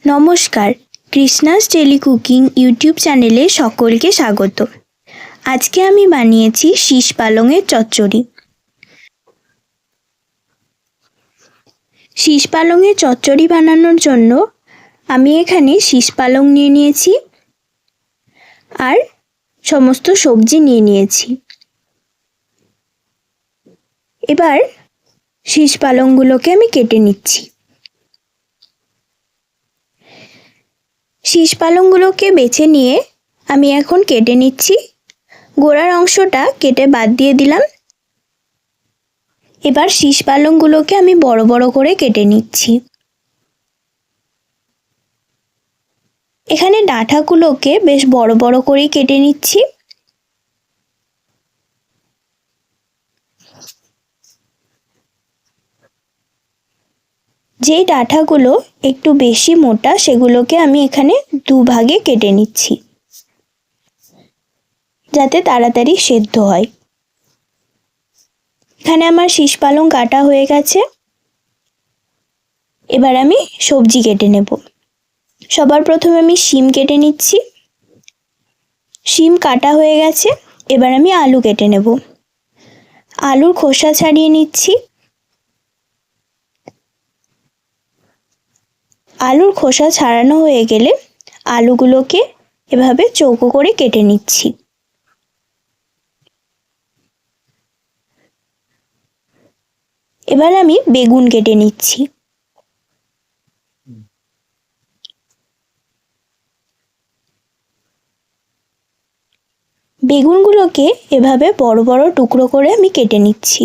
নমস্কার, Krishna's daily cooking YouTube চ্যানেলে সকলকে স্বাগত। আজকে আমি বানিয়েছি শীষ পালংয়ের চচ্চড়ি। শীষ পালংয়ের চচ্চড়ি বানানোর জন্য আমি এখানে শীষ পালং নিয়ে নিয়েছি আর সমস্ত সবজি নিয়ে নিয়েছি। এবার শীষ পালংগুলোকে আমি কেটে নিচ্ছি। শীষ পালংগুলোকে বেছে নিয়ে আমি এখন কেটে নিচ্ছি। গোড়ার অংশটা কেটে বাদ দিয়ে দিলাম। এবার শীষ পালংগুলোকে আমি বড় বড় করে কেটে নিচ্ছি। এখানে ডাঁটাগুলোকে বেশ বড় বড় করে কেটে নিচ্ছি। যে ডাঁটাগুলো একটু বেশি মোটা সেগুলোকে আমি এখানে দুভাগে কেটে নিচ্ছি যাতে তাড়াতাড়ি সেদ্ধ হয়। এখানে আমার শীষ পালং কাটা হয়ে গেছে। এবার আমি সবজি কেটে নেব। সবার প্রথমে আমি শিম কেটে নিচ্ছি। শিম কাটা হয়ে গেছে। এবার আমি আলু কেটে নেব। আলুর খোসা ছাড়িয়ে নিচ্ছি। আলুর খোসা ছাড়ানো হয়ে গেলে আলুগুলোকে এভাবে চৌকো করে কেটে নিচ্ছি। এবার আমি বেগুন কেটে নিচ্ছি। বেগুনগুলোকে এভাবে বড় বড় টুকরো করে আমি কেটে নিচ্ছি।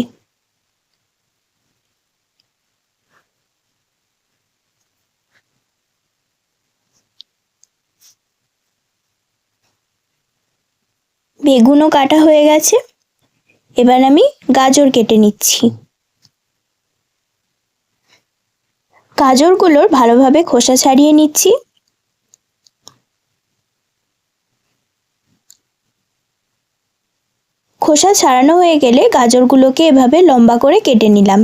বেগুনও কাটা হয়ে গেছে। এবার আমি গাজর কেটে নিচ্ছি। গাজরগুলোর ভালোভাবে খোসা ছাড়িয়ে নিচ্ছি। খোসা ছাড়ানো হয়ে গেলে গাজরগুলোকে এভাবে লম্বা করে কেটে নিলাম।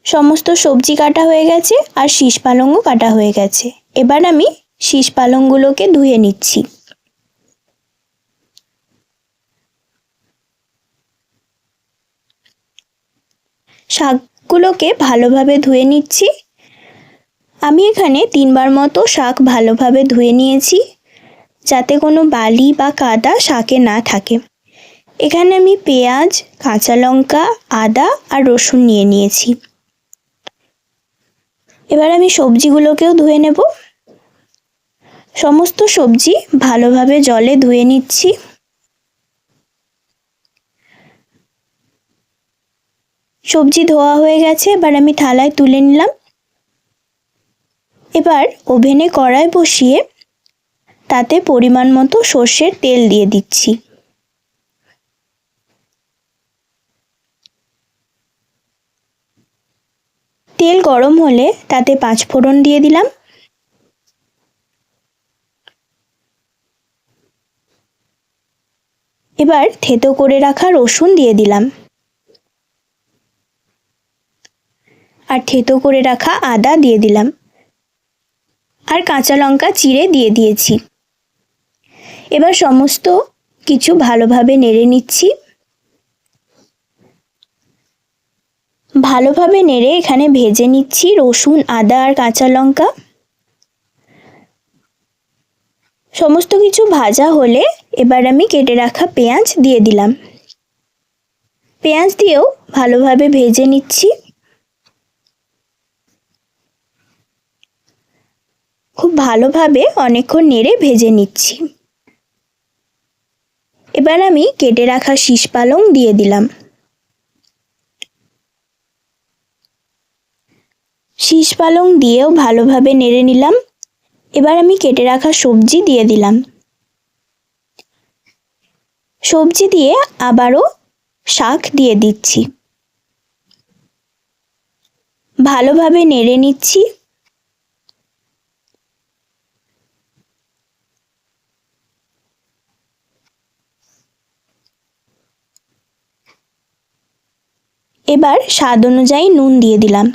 সমস্ত সবজি কাটা হয়ে গেছে আর শীষ পালংও কাটা হয়ে গেছে। এবার আমি শীষ পালংগুলোকে ধুয়ে নিচ্ছি। শাকগুলোকে ভালোভাবে ধুয়ে নিচ্ছি। আমি এখানে 3 বার মতো শাক ভালোভাবে ধুয়ে নিয়েছি যাতে কোনো বালি বা কাদা শাকে না থাকে। এখানে আমি পেঁয়াজ, কাঁচা লঙ্কা, আদা আর রসুন নিয়ে নিয়েছি। এবার আমি সবজিগুলোকেও ধুয়ে নেব। সমস্ত সবজি ভালোভাবে জলে ধুয়ে নিচ্ছি। সবজি ধোয়া হয়ে গেছে। এবার আমি থালায় তুলে নিলাম। এবার ওভেনে কড়াই বসিয়ে তাতে পরিমাণ মতো সর্ষের তেল দিয়ে দিচ্ছি। তেল গরম হলে তাতে 5 ফোড়ন দিয়ে দিলাম। এবার থেতো করে রাখা রসুন দিয়ে দিলাম আর থেতো করে রাখা আদা দিয়ে দিলাম আর কাঁচা লঙ্কা চিড়ে দিয়ে দিয়েছি। এবার সমস্ত কিছু ভালোভাবে নেড়ে নিচ্ছি। ভালোভাবে নেড়ে এখানে ভেজে নিচ্ছি রসুন, আদা আর কাঁচা লঙ্কা। সমস্ত কিছু ভাজা হলে এবার আমি কেটে রাখা পেঁয়াজ দিয়ে দিলাম। পেঁয়াজ দিয়েও ভালোভাবে ভেজে নিচ্ছি। খুব ভালোভাবে অনেকক্ষণ নেড়ে ভেজে নিচ্ছি। এবার আমি কেটে রাখা শীষ পালং দিয়ে দিলাম। শীষ পালং দিয়েও ভালোভাবে নেড়ে নিলাম। এবার আমি কেটে রাখা সবজি দিয়ে দিলাম। সবজি দিয়ে আবারও শাক দিয়ে দিচ্ছি। ভালোভাবে নেড়ে নিচ্ছি। এবার স্বাদ অনুযায়ী নুন দিয়ে দিলাম।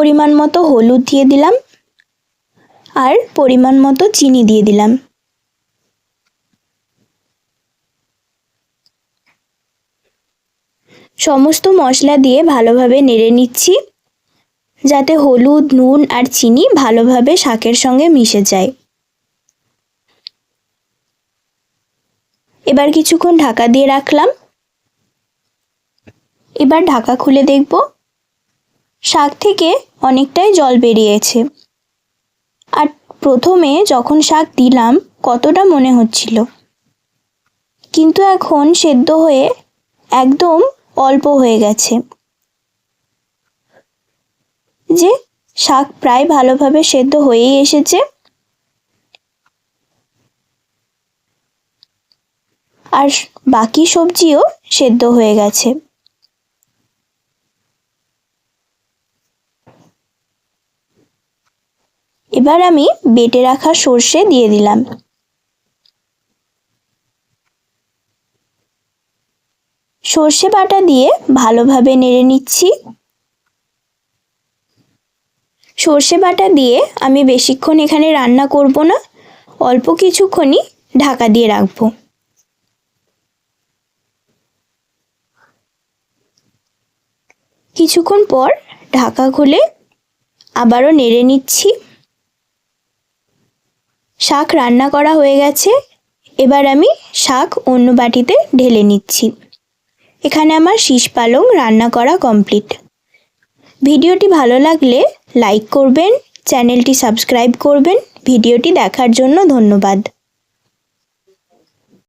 পরিমাণ মতো হলুদ দিয়ে দিলাম আর পরিমাণ মতো চিনি দিয়ে দিলাম। সমস্ত মশলা দিয়ে ভালোভাবে নেড়ে নিচ্ছি যাতে হলুদ, নুন আর চিনি ভালোভাবে শাকের সঙ্গে মিশে যায়। এবার কিছুক্ষণ ঢাকা দিয়ে রাখলাম। এবার ঢাকা খুলে দেখব শাক থেকে অনেকটাই জল বেরিয়েছে। আর প্রথমে যখন শাক দিলাম কতটা মনে হচ্ছিল, কিন্তু এখন সেদ্ধ হয়ে একদম অল্প হয়ে গেছে। যে শাক প্রায় ভালোভাবে সেদ্ধ হয়েই এসেছে। আর বাকি সবজিও সেদ্ধ হয়ে গেছে। এবার আমি বেটে রাখা সর্ষে দিয়ে দিলাম। সর্ষে বাটা দিয়ে ভালোভাবে নেড়ে নিচ্ছি। সর্ষে বাটা দিয়ে আমি বেশিক্ষণ এখানে রান্না করব না, অল্প কিছুক্ষণই ঢাকা দিয়ে রাখবো। কিছুক্ষণ পর ঢাকা খুলে আবারও নেড়ে নিচ্ছি। শাক রান্না করা হয়ে গেছে। এবার আমি শাক অন্য বাটিতে ঢেলে নিচ্ছি। এখানে আমার শীষ পালং রান্না করা কমপ্লিট। ভিডিওটি ভালো লাগলে লাইক করবেন, চ্যানেলটি সাবস্ক্রাইব করবেন। ভিডিওটি দেখার জন্য ধন্যবাদ।